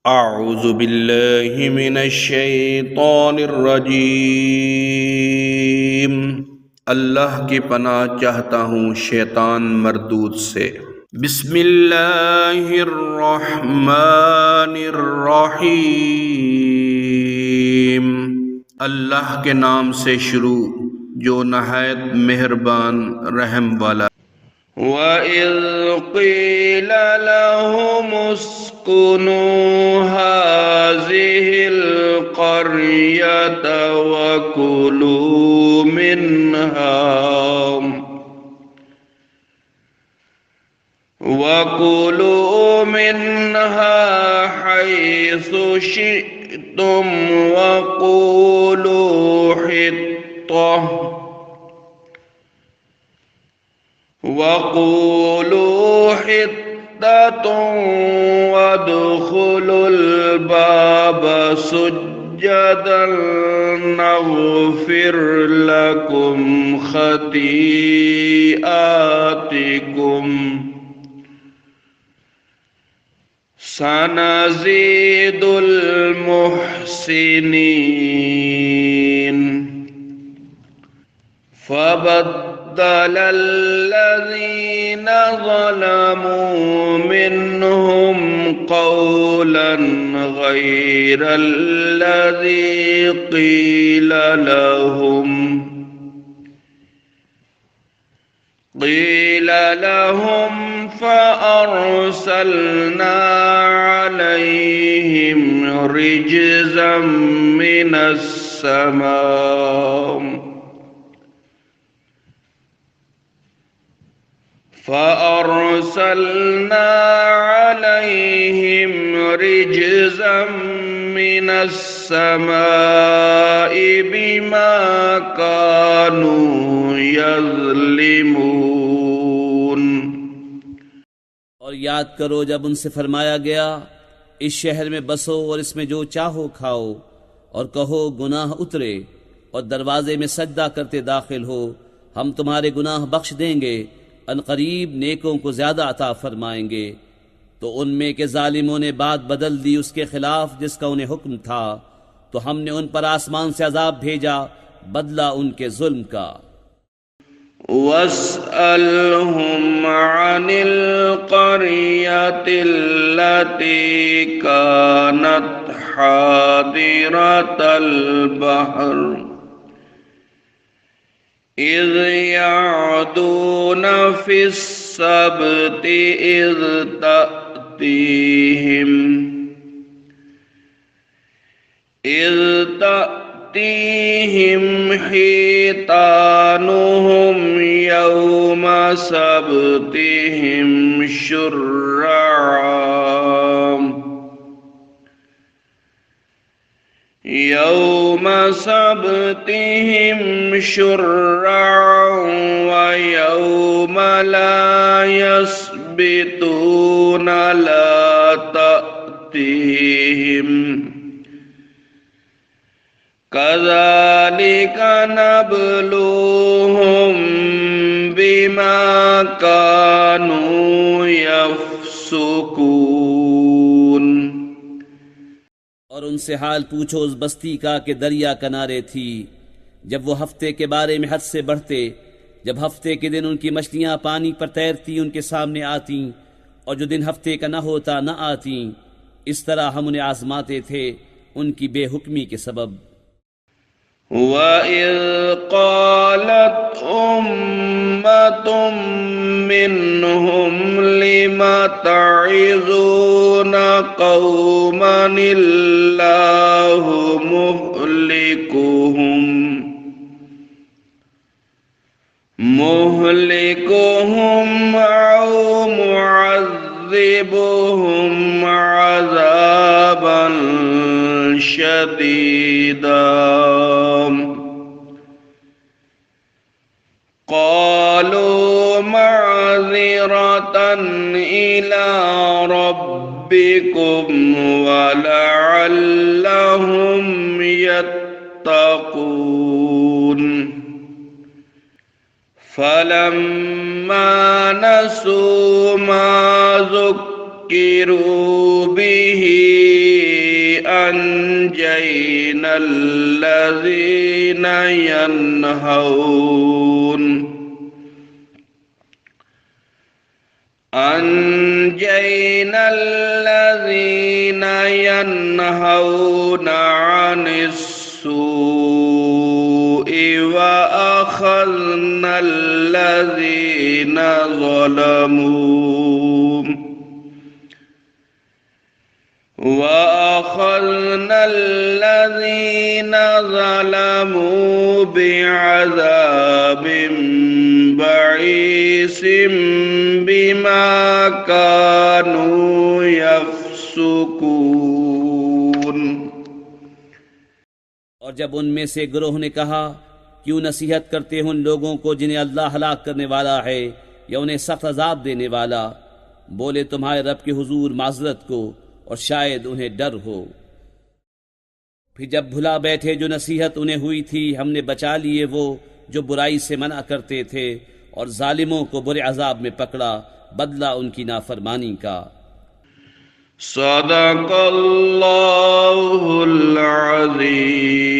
अऊज़ु बिल्लाहि मिनश्शैतानिर्रजीम। अल्लाह की पनाह चाहता हूँ शैतान मरदूद से। बिस्मिल्लाहिर्रहमानिर्रहीम। अल्लाह के नाम से शुरू जो नहायत मेहरबान रहम वाला। वइज़ क़ील लहुम उस्कुनू हाज़िहिल क़र्यत वकुलू मिन्हा हैसु शिअ्तुम वक़ूलू हित्ततुन वद्ख़ुलुल बाब सुज्जदन नग़फ़िर लकुम ख़तीआतिकुम सनज़ीदुल मुहसिनीन। फ़बद्दलल्लज़ीन ज़लमू मिन्हुम क़ौलन ग़ैरल्लज़ी क़ील लहुम फ़अरसलना अलैहिम रिज्ज़म मिनस समाइ बिमा कानू यज़लिमून। और याद करो जब उनसे फरमाया गया, इस शहर में बसो और इसमें जो चाहो खाओ, और कहो गुनाह उतरे और दरवाजे में सजदा करते दाखिल हो, हम तुम्हारे गुनाह बख्श देंगे, अनकरीब नेकों को ज्यादा अता फरमाएंगे। तो उनमें के जालिमों ने बात बदल दी उसके खिलाफ जिसका उन्हें हुक्म था, तो हमने उन पर आसमान से अजाब भेजा बदला उनके जुल्म का। वस्अलहुम अनिल क़र्यतिल्लती कानत हादिरतल बहर इज़ यअदून फ़िस्सब्ति इज़ तअतीहिम हितानुहुम यौम सब्तिहिम शुर्रअन व यौम ला यस्बितून ला तअतीहिम कज़ालिक नब्लूहुम बिमा कानू यफ़्सुकून। और उनसे हाल पूछो उस बस्ती का कि दरिया किनारे थी, जब वो हफ्ते के बारे में हद से बढ़ते, जब हफ्ते के दिन उनकी मछलियां पानी पर तैरती उनके सामने आती, और जो दिन हफ्ते का न होता न आती। इस तरह हम उन्हें आजमाते थे उनकी बेहुक्मी के सबब। वइज़ क़ालत उम्मतुम मिन्हुम लिम तइज़ून क़ौमन इल्लाहु मुहलिकुहुम औ मुअज़्ज़िबुहुम अज़ाबन शदीदा। क़ालू मअज़िरतन इला रब्बिकुम व लअल्लहुम यत्तक़ून। फलम्मा नसू मा ज़ुक्किरू बिही أنجينا الذين ينهون عن السوء وأخذنا الذين ظلموا بعذاب بئيس بما كانوا يفسقون। और जब उनमें से गिरोह ने कहा, क्यों नसीहत करते हो उन लोगों को जिन्हें अल्लाह हलाक करने वाला है या उन्हें सख्त अजाब देने वाला, बोले तुम्हारे रब के हुजूर माजरत को और शायद उन्हें डर हो। फिर जब भुला बैठे जो नसीहत उन्हें हुई थी, हमने बचा लिए वो जो बुराई से मना करते थे और जालिमों को बुरे अजाब में पकड़ा, बदला उनकी नाफरमानी का। सदक़ल्लाहुल अज़ीम।